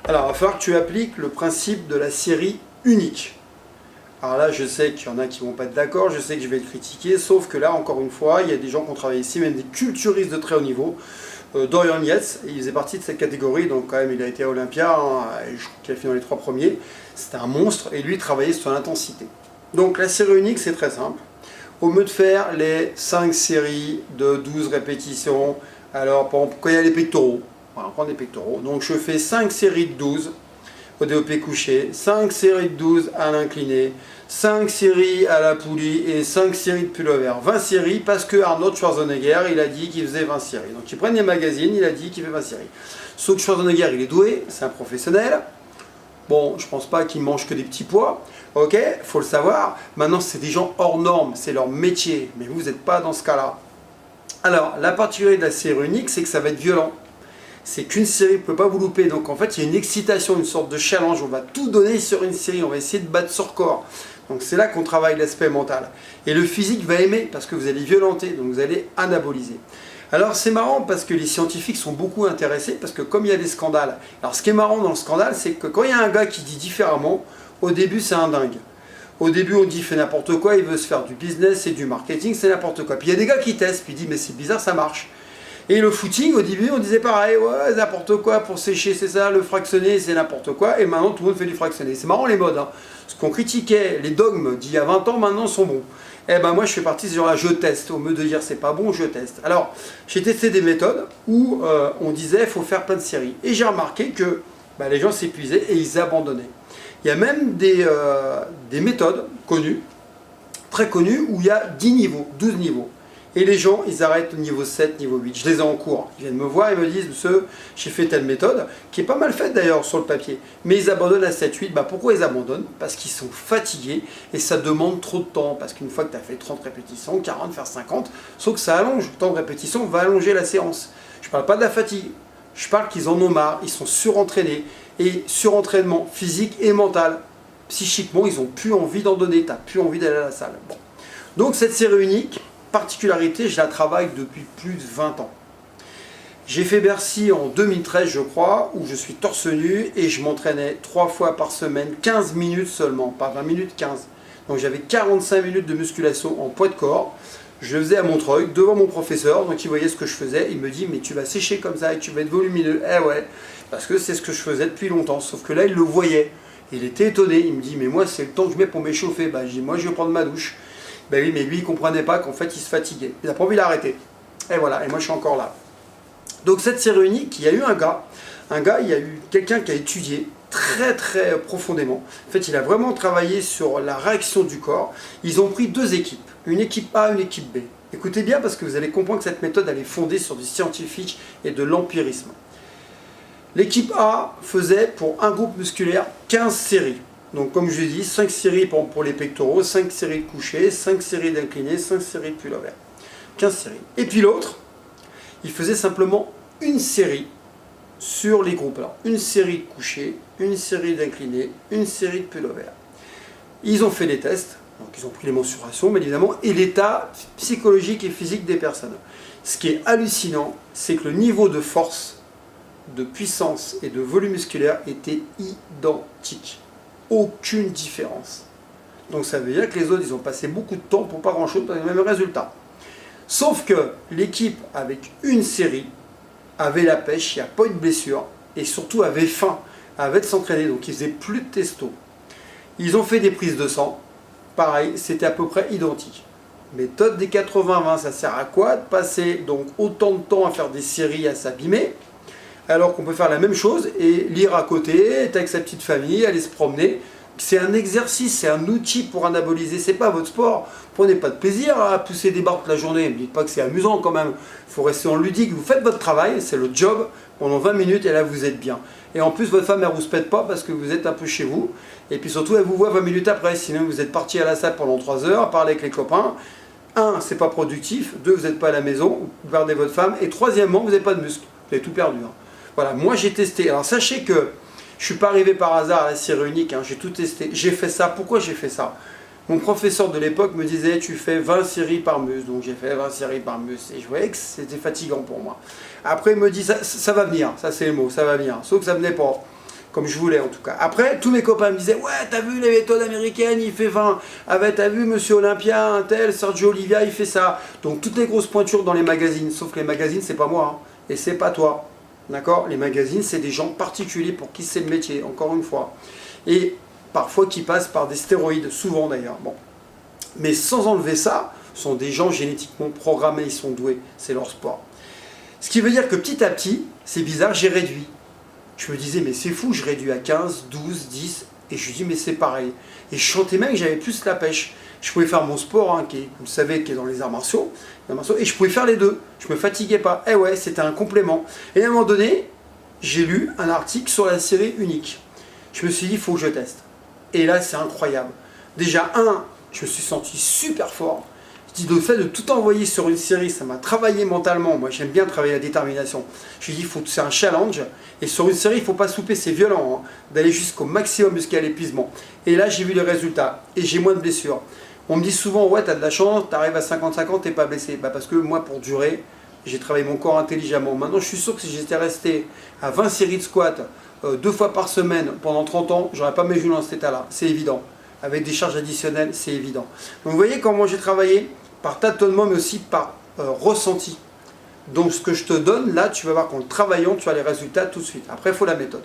Alors, il va falloir que tu appliques le principe de la série unique. Alors là, je sais qu'il y en a qui ne vont pas être d'accord, je sais que je vais le critiquer, sauf que là, encore une fois, il y a des gens qui ont travaillé ici, même des culturistes de très haut niveau. Dorian Yates, il faisait partie de cette catégorie, donc quand même il a été à Olympia, hein, et je crois qu'il a fini dans les 3 premiers. C'était un monstre, et lui il travaillait sur l'intensité. Donc la série unique, c'est très simple. Au lieu de faire les 5 séries de 12 répétitions, alors par exemple, quand il y a les pectoraux, on va prendre les pectoraux, donc je fais 5 séries de 12 au développé couché, 5 séries de 12 à l'incliné, 5 séries à la poulie et 5 séries de pullover. 20 séries parce que Arnold Schwarzenegger, il a dit qu'il faisait 20 séries. Donc ils prennent les magazines, il a dit qu'il fait 20 séries. Sauf que Schwarzenegger, il est doué, c'est un professionnel. Bon, je pense pas qu'il mange que des petits pois. Ok, faut le savoir. Maintenant, c'est des gens hors normes, c'est leur métier. Mais vous n'êtes pas dans ce cas-là. Alors, la particularité de la série unique, c'est que ça va être violent. C'est qu'une série ne peut pas vous louper. Donc en fait, il y a une excitation, une sorte de challenge. On va tout donner sur une série. On va essayer de battre son record. Donc c'est là qu'on travaille l'aspect mental. Et le physique va aimer parce que vous allez violenter. Donc vous allez anaboliser. Alors c'est marrant parce que les scientifiques sont beaucoup intéressés parce que comme il y a des scandales. Alors ce qui est marrant dans le scandale, c'est que quand il y a un gars qui dit différemment, au début c'est un dingue. Au début on dit il fait n'importe quoi, il veut se faire du business, c'est du marketing, c'est n'importe quoi. Puis il y a des gars qui testent, puis ils disent mais c'est bizarre, ça marche. Et le footing, au début, on disait pareil, ouais, n'importe quoi pour sécher, c'est ça, le fractionné, c'est n'importe quoi, et maintenant tout le monde fait du fractionné. C'est marrant les modes, hein. Ce qu'on critiquait, les dogmes d'il y a 20 ans, maintenant sont bons. Eh ben moi je fais partie de ce genre-là, je teste, au lieu de dire c'est pas bon, je teste. Alors, j'ai testé des méthodes où on disait il faut faire plein de séries. Et j'ai remarqué que les gens s'épuisaient et ils abandonnaient. Il y a même des méthodes connues, très connues, où il y a 10 niveaux, 12 niveaux. Et les gens, ils arrêtent au niveau 7, niveau 8. Je les ai en cours. Ils viennent me voir et me disent, monsieur, j'ai fait telle méthode, qui est pas mal faite d'ailleurs sur le papier. Mais ils abandonnent à 7, 8. Pourquoi ils abandonnent? Parce qu'ils sont fatigués et ça demande trop de temps. Parce qu'une fois que tu as fait 30 répétitions, 40, faire 50, sauf que ça allonge. Le temps de répétition va allonger la séance. Je ne parle pas de la fatigue. Je parle qu'ils en ont marre, ils sont surentraînés. Et surentraînement physique et mental. Psychiquement, ils n'ont plus envie d'en donner. Tu n'as plus envie d'aller à la salle. Bon. Donc cette série unique, particularité, je la travaille depuis plus de 20 ans. J'ai fait Bercy en 2013, je crois, où je suis torse nu et je m'entraînais 3 fois par semaine, 15 minutes seulement, pas 20 minutes, 15. Donc j'avais 45 minutes de musculation en poids de corps. Je le faisais à Montreuil, devant mon professeur, donc il voyait ce que je faisais. Il me dit, mais tu vas sécher comme ça et tu vas être volumineux. Eh ouais, parce que c'est ce que je faisais depuis longtemps, sauf que là, il le voyait. Il était étonné, il me dit, mais moi, c'est le temps que je mets pour m'échauffer. Je dis, moi, je vais prendre ma douche. Ben oui, mais lui, il ne comprenait pas qu'en fait, il se fatiguait. Il n'a pas envie d'arrêter. Et voilà, et moi, je suis encore là. Donc, cette série unique, il y a eu un gars, il y a eu quelqu'un qui a étudié très, très profondément. En fait, il a vraiment travaillé sur la réaction du corps. Ils ont pris 2 équipes, une équipe A, une équipe B. Écoutez bien, parce que vous allez comprendre que cette méthode, elle est fondée sur du scientifique et de l'empirisme. L'équipe A faisait, pour un groupe musculaire, 15 séries. Donc comme je l'ai dit, 5 séries pour les pectoraux, 5 séries de couchés, 5 séries d'inclinés, 5 séries de pullover. 15 séries. Et puis l'autre, il faisait simplement une série sur les groupes-là. Une série de couchés, une série d'inclinés, une série de pullover. Ils ont fait des tests, donc ils ont pris les mensurations, bien évidemment, et l'état psychologique et physique des personnes. Ce qui est hallucinant, c'est que le niveau de force, de puissance et de volume musculaire était identique. Aucune différence. Donc ça veut dire que les autres, ils ont passé beaucoup de temps pour pas grand-chose, dans les mêmes résultats. Sauf que l'équipe, avec une série, avait la pêche, il n'y a pas eu de blessure, et surtout avait faim, avait de s'entraîner, donc ils faisaient plus de testo. Ils ont fait des prises de sang, pareil, c'était à peu près identique. Méthode des 80-20, ça sert à quoi? De passer donc autant de temps à faire des séries, à s'abîmer, alors qu'on peut faire la même chose et lire à côté, être avec sa petite famille, aller se promener. C'est un exercice, c'est un outil pour anaboliser, c'est pas votre sport. Prenez pas de plaisir à pousser des barres toute la journée, ne dites pas que c'est amusant quand même. Il faut rester en ludique, vous faites votre travail, c'est le job, pendant 20 minutes et là vous êtes bien. Et en plus votre femme elle rouspète pas parce que vous êtes un peu chez vous, et puis surtout elle vous voit 20 minutes après, sinon vous êtes parti à la salle pendant 3 heures, à parler avec les copains. 1, c'est pas productif, 2, vous n'êtes pas à la maison, vous gardez votre femme, et troisièmement, vous n'avez pas de muscle, vous avez tout perdu. Voilà, moi j'ai testé. Alors sachez que je ne suis pas arrivé par hasard à la série unique, j'ai tout testé. J'ai fait ça. Pourquoi j'ai fait ça? Mon professeur de l'époque me disait tu fais 20 séries par muscle. Donc j'ai fait 20 séries par muscle et je voyais que c'était fatigant pour moi. Après il me dit ça va venir, ça c'est le mot, ça va venir. Sauf que ça venait pas. comme je voulais en tout cas. Après, tous mes copains me disaient, ouais, t'as vu les méthodes américaines, il fait 20. Ah ben, t'as vu Monsieur Olympia, un tel, Sergio Olivia, il fait ça. Donc toutes les grosses pointures dans les magazines, sauf que les magazines, c'est pas moi, hein, et c'est pas toi. D'accord? Les magazines, c'est des gens particuliers pour qui c'est le métier, encore une fois. Et parfois qui passent par des stéroïdes, souvent d'ailleurs. Bon. Mais sans enlever ça, ce sont des gens génétiquement programmés, ils sont doués, c'est leur sport. Ce qui veut dire que petit à petit, c'est bizarre, j'ai réduit. Je me disais, mais c'est fou, je réduis à 15, 12, 10, et je me dis, mais c'est pareil. Et je sentais même que j'avais plus la pêche. Je pouvais faire mon sport, hein, qui est, vous le savez, qui est dans les arts martiaux, et je pouvais faire les deux. Je me fatiguais pas. Eh ouais, c'était un complément. Et à un moment donné, j'ai lu un article sur la série unique. Je me suis dit, il faut que je teste. Et là, c'est incroyable. Déjà, je me suis senti super fort. Je dis, le fait de tout envoyer sur une série, ça m'a travaillé mentalement. Moi, j'aime bien travailler la détermination. Je me dis, c'est un challenge. Et sur une série, il ne faut pas souper, c'est violent, hein, d'aller jusqu'au maximum jusqu'à l'épuisement. Et là, j'ai vu les résultats. Et j'ai moins de blessures. On me dit souvent, ouais, t'as de la chance, t'arrives à 50-50, t'es pas blessé. Bah, parce que moi, pour durer, j'ai travaillé mon corps intelligemment. Maintenant, je suis sûr que si j'étais resté à 20 séries de squat, 2 fois par semaine, pendant 30 ans, j'aurais pas mes genoux dans cet état-là. C'est évident. Avec des charges additionnelles, c'est évident. Donc vous voyez comment j'ai travaillé par tâtonnement, mais aussi par ressenti. Donc ce que je te donne, là, tu vas voir qu'en le travaillant, tu as les résultats tout de suite. Après, il faut la méthode.